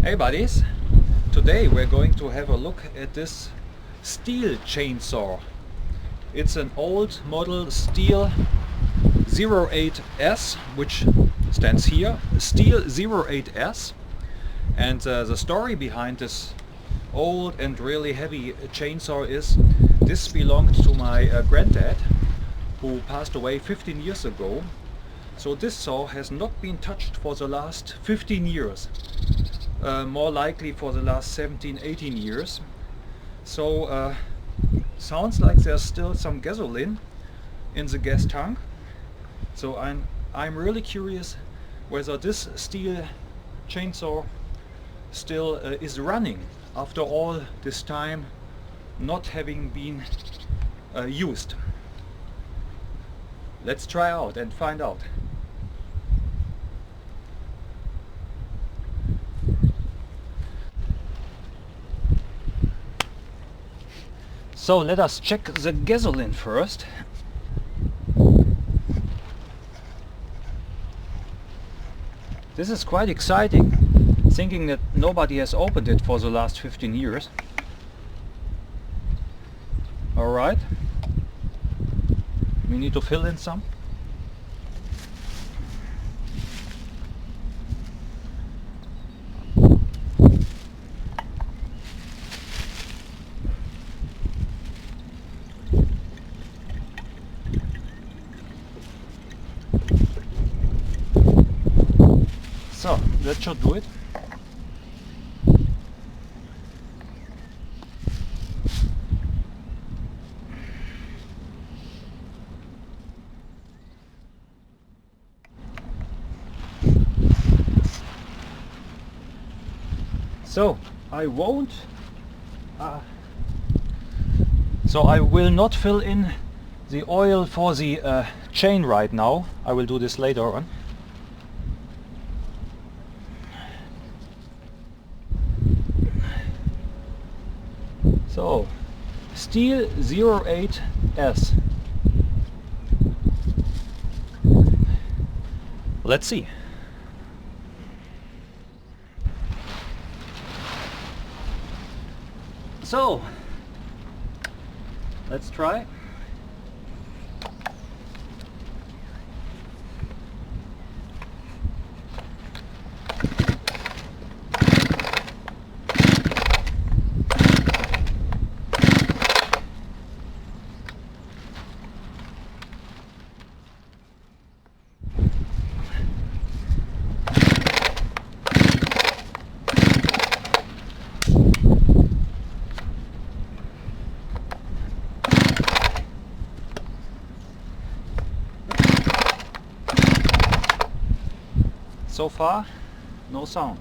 Hey buddies, today we're going to have a look at this Stihl chainsaw. It's an old model Stihl 08S, which stands here, Stihl 08S. And the story behind this old and really heavy chainsaw is this belonged to my granddad, who passed away 15 years ago. So this saw has not been touched for the last 15 years. More likely for the last 17-18 years. So sounds like there's still some gasoline in the gas tank. So I'm really curious whether this Stihl chainsaw still is running after all this time not having been used. Let's try out and find out. So let us check the gasoline first. This is quite exciting, thinking that nobody has opened it for the last 15 years. Alright, we need to fill in some. So, that should do it. So, I will not fill in the oil for the chain right now. I will do this later on. So, Stihl 08S. Let's see. So, let's try. So far, no sound.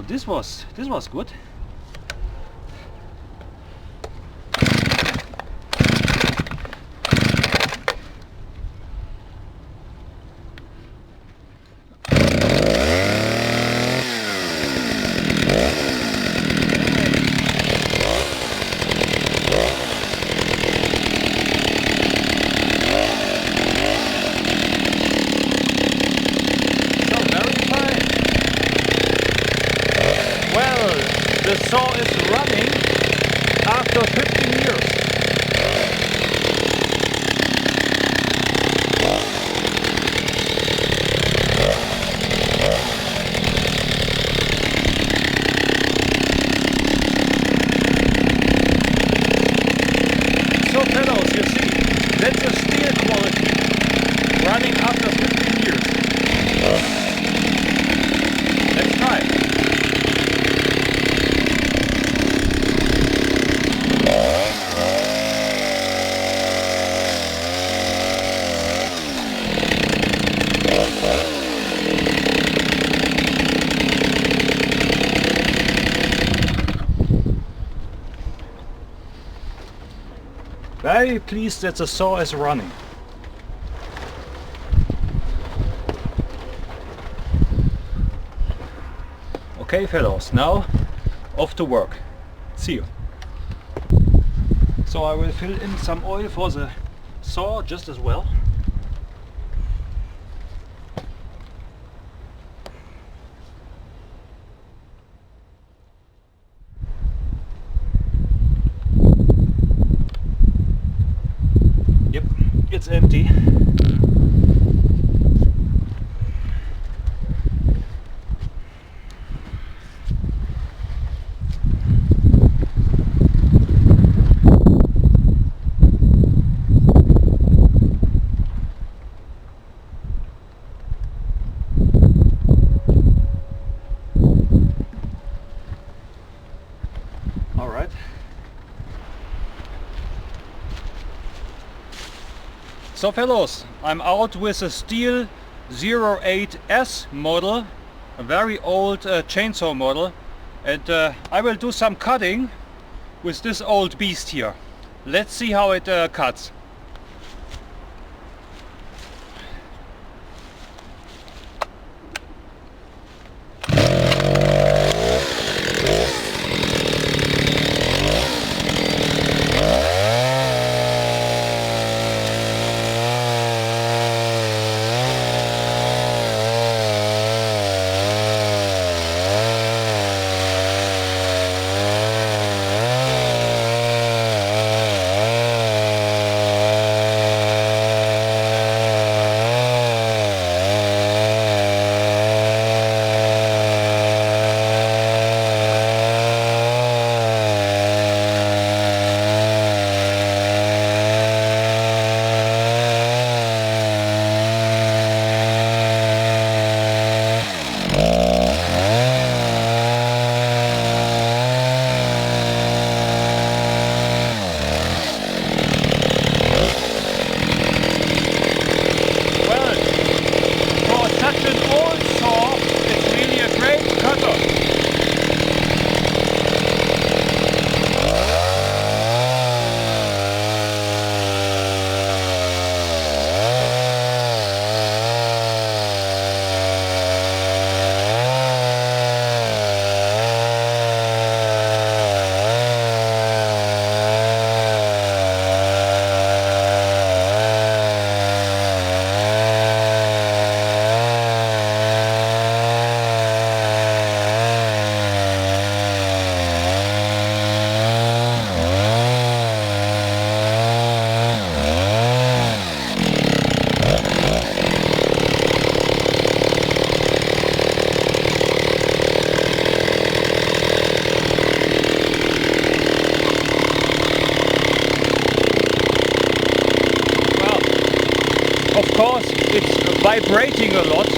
This was good. The saw is running after 15 years. So fellows, you see, that's a Stihl quality, running after 15 years. Let's try. very pleased that the saw is running. Okay fellows, now off to work. See you. So I will fill in some oil for the saw just as well. Yep, it's empty. Alright. So fellows, I'm out with a Stihl 08S model, a very old chainsaw model, and I will do some cutting with this old beast here. Let's see how it cuts. Of course, it's vibrating a lot.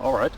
All right.